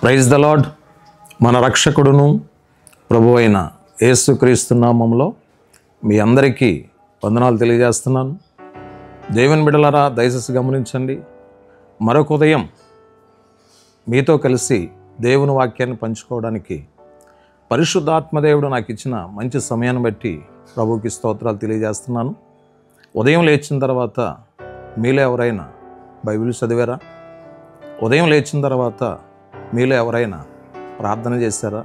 Praise the lord. మన రక్షకుడును ప్రభువైన యేసుక్రీస్తు నామములో మీ అందరికీ వందనాలు తెలియజేస్తున్నాను. దేవుని బిడ్డలారా, దయచేసి గమనించండి. మరొక ఉదయం మీతో కలిసి దేవుని వాక్యాన్ని పంచుకోవడానికి పరిశుద్ధాత్మదేవుడు నాకు ఇచ్చిన మంచి సమయాన్ని బట్టి ప్రభువుకి స్తోత్రాలు తెలియజేస్తున్నాను. ఉదయం లేచిన తర్వాత మీలో ఎవరైనా బైబిల్ చదివారా? ఉదయం లేచిన తర్వాత మీలో ఎవరైనా ప్రార్థన చేశారా?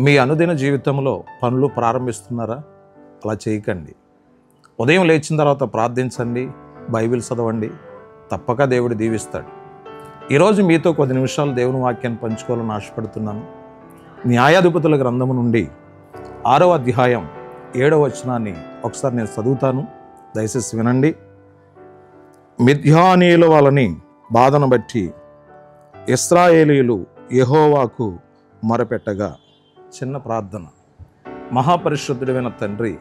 మీ అనుదిన జీవితంలో పనులు ప్రారంభిస్తున్నారా? అలా చేయకండి. ఉదయం లేచిన తర్వాత ప్రార్థించండి, బైబిల్ చదవండి, తప్పక దేవుడు దీవిస్తాడు. ఈరోజు మీతో కొద్ది నిమిషాలు దేవుని వాక్యాన్ని పంచుకోవాలని ఆశపడుతున్నాను. న్యాయాధిపతుల గ్రంథము నుండి 6వ అధ్యాయం 7వ వచనాన్ని ఒకసారి నేను చదువుతాను, దయచేసి వినండి. మిద్యానీయుల వాళ్ళని బాధను బట్టి ఇశ్రాయేలీయులు యెహోవాకు మొరపెట్టగా. చిన్న ప్రార్థన. మహాపరిశుద్ధుడైన తండ్రి,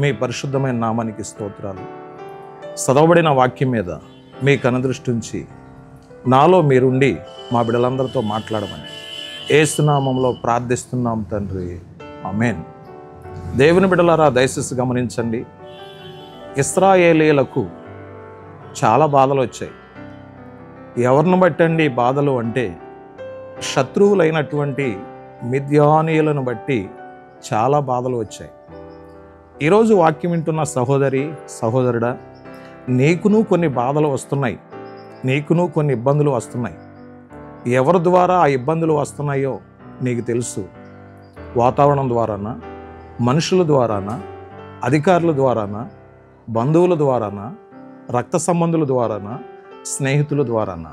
మీ పరిశుద్ధమైన నామానికి స్తోత్రాలు. చదవబడిన వాక్యం మీద మీ కనుదృష్టి ఉంచి నాలో మీరుండి మా బిడ్డలందరితో మాట్లాడమని యేసు నామములో ప్రార్థిస్తున్నాం తండ్రి, ఆమేన్. దేవుని బిడ్డలారా, దయచేసి గమనించండి. ఇశ్రాయేలీయులకు చాలా బాధలు వచ్చాయి. ఎవరిని బట్టండి బాధలు అంటే, శత్రువులైనటువంటి మిద్యానీయులను బట్టి చాలా బాధలు వచ్చాయి. ఈరోజు వాక్యం వింటున్న సహోదరి సహోదరుడా, నీకును కొన్ని బాధలు వస్తున్నాయి, నీకును కొన్ని ఇబ్బందులు వస్తున్నాయి. ఎవరి ద్వారా ఆ ఇబ్బందులు వస్తున్నాయో నీకు తెలుసు. వాతావరణం ద్వారానా, మనుషుల ద్వారానా, అధికారుల ద్వారానా, బంధువుల ద్వారానా, రక్త సంబంధుల ద్వారానా, స్నేహితుల ద్వారానా,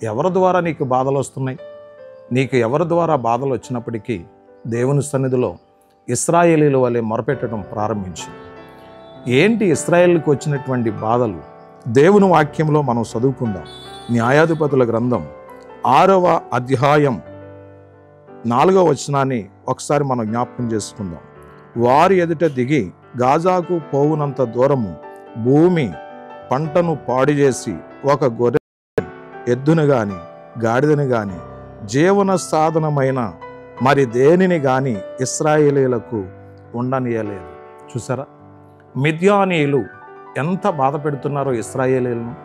ఎవరి ద్వారా నీకు బాధలు వస్తున్నాయి? నీకు ఎవరి ద్వారా బాధలు వచ్చినప్పటికీ దేవుని సన్నిధిలో ఇశ్రాయేలీల వలె మొరపెట్టడం ప్రారంభించి. ఏంటి ఇశ్రాయేలుకు వచ్చినటువంటి బాధలు? దేవుని వాక్యంలో మనం చదువుకుందాం. న్యాయాధిపతుల గ్రంథం 6వ అధ్యాయం 4వ వచనాన్ని ఒకసారి మనం జ్ఞాపకం చేసుకుందాం. వారి ఎదుట దిగి గాజాకు పోవునంత దూరము భూమి పంటను పాడి చేసి ఒక గొర్రె ఎద్దును గాని గాడిదను గాని జీవన సాధనమైన మరి దేనిని గాని ఇశ్రాయేలీలకు ఉండనీయలేదు. చూసారా, మిద్యానీయులు ఎంత బాధ పెడుతున్నారో ఇశ్రాయేలీలను.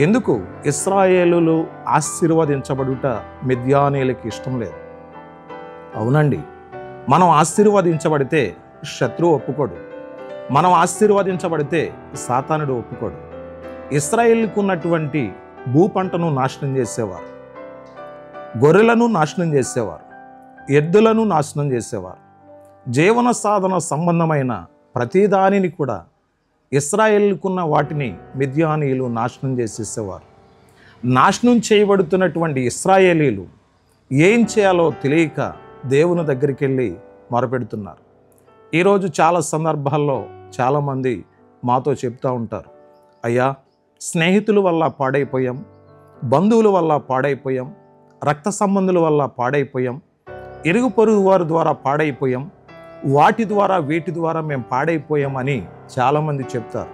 ఎందుకు? ఇశ్రాయేలులు ఆశీర్వదించబడుట మిద్యానీయులకి ఇష్టం లేదు. అవునండి, మనం ఆశీర్వదించబడితే శత్రువు ఒప్పుకోడు. మనం ఆశీర్వదించబడితే సాతానుడు ఒప్పుకోడు. ఇశ్రాయేలుకు ఉన్నటువంటి భూపంటను నాశనం చేసేవారు, గొర్రెలను నాశనం చేసేవారు, ఎద్దులను నాశనం చేసేవారు. జీవన సాధన సంబంధమైన ప్రతిదానిని కూడా ఇశ్రాయేలుకున్న వాటిని మిద్యానీయులు నాశనం చేసేసేవారు. నాశనం చేయబడుతున్నటువంటి ఇశ్రాయేలీలు ఏం చేయాలో తెలియక దేవుని దగ్గరికి వెళ్ళి మొరపెడుతున్నారు. ఈరోజు చాలా సందర్భాల్లో చాలామంది మాతో చెప్తూ ఉంటారు, అయ్యా, స్నేహితుల వల్ల పాడైపోయాం, బంధువుల వల్ల పాడైపోయాం, రక్త సంబంధుల వల్ల పాడైపోయాం, ఇరుగు పొరుగు వారి ద్వారా పాడైపోయాం, వాటి ద్వారా వీటి ద్వారా మేము పాడైపోయాం అని చాలామంది చెప్తారు.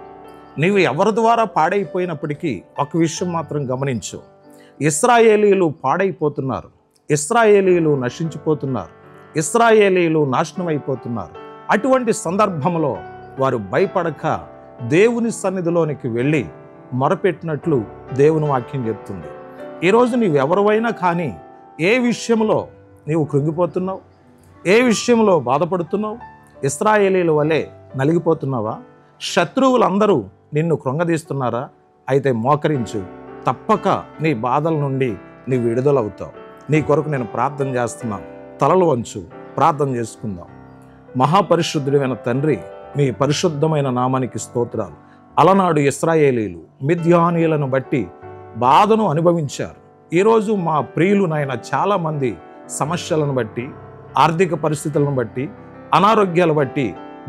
నీవు ఎవరి ద్వారా పాడైపోయినప్పటికీ ఒక విషయం మాత్రం గమనించు. ఇశ్రాయేలీయులు పాడైపోతున్నారు, ఇశ్రాయేలీయులు నశించిపోతున్నారు, ఇశ్రాయేలీయులు నాశనం అయిపోతున్నారు. అటువంటి సందర్భంలో వారు భయపడక దేవుని సన్నిధిలోనికి వెళ్ళి మొరపెట్టినట్లు దేవుని వాక్యం చెప్తుంది. ఈరోజు నీవెవరివైనా కానీ ఏ విషయంలో నీవు కృంగిపోతున్నావు, ఏ విషయంలో బాధపడుతున్నావు? ఇశ్రాయేలీల వలె నలిగిపోతున్నావా? శత్రువులందరూ నిన్ను కృంగదీస్తున్నారా? అయితే మోకరించు, తప్పక నీ బాధల నుండి నీ విడుదలవుతావు. నీ కొరకు నేను ప్రార్థన చేస్తున్నాను. తలలు వంచు, ప్రార్థన చేసుకుందాం. మహాపరిశుద్ధుడైన తండ్రి, మీ పరిశుద్ధమైన నామానికి స్తోత్రాలు. అలనాడు ఇశ్రాయేలీలు మిద్యానీయులను బట్టి బాధను అనుభవించారు. ఈరోజు మా ప్రియులు నాయన చాలామంది సమస్యలను బట్టి, ఆర్థిక పరిస్థితులను బట్టి, అనారోగ్యాలు బట్టి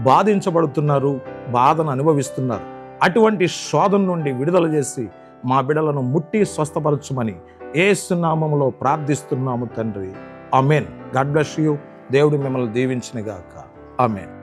బాధించబడుతున్నారు, బాధను అనుభవిస్తున్నారు. అటువంటి శోధన నుండి విడుదల చేసి మా బిడ్డలను ముట్టి స్వస్థపరచుమని యేసు నామములో ప్రార్థిస్తున్నాము తండ్రి, ఆమేన్. God bless you. దేవుడు మిమ్మల్ని దీవించును గాక. ఆమేన్.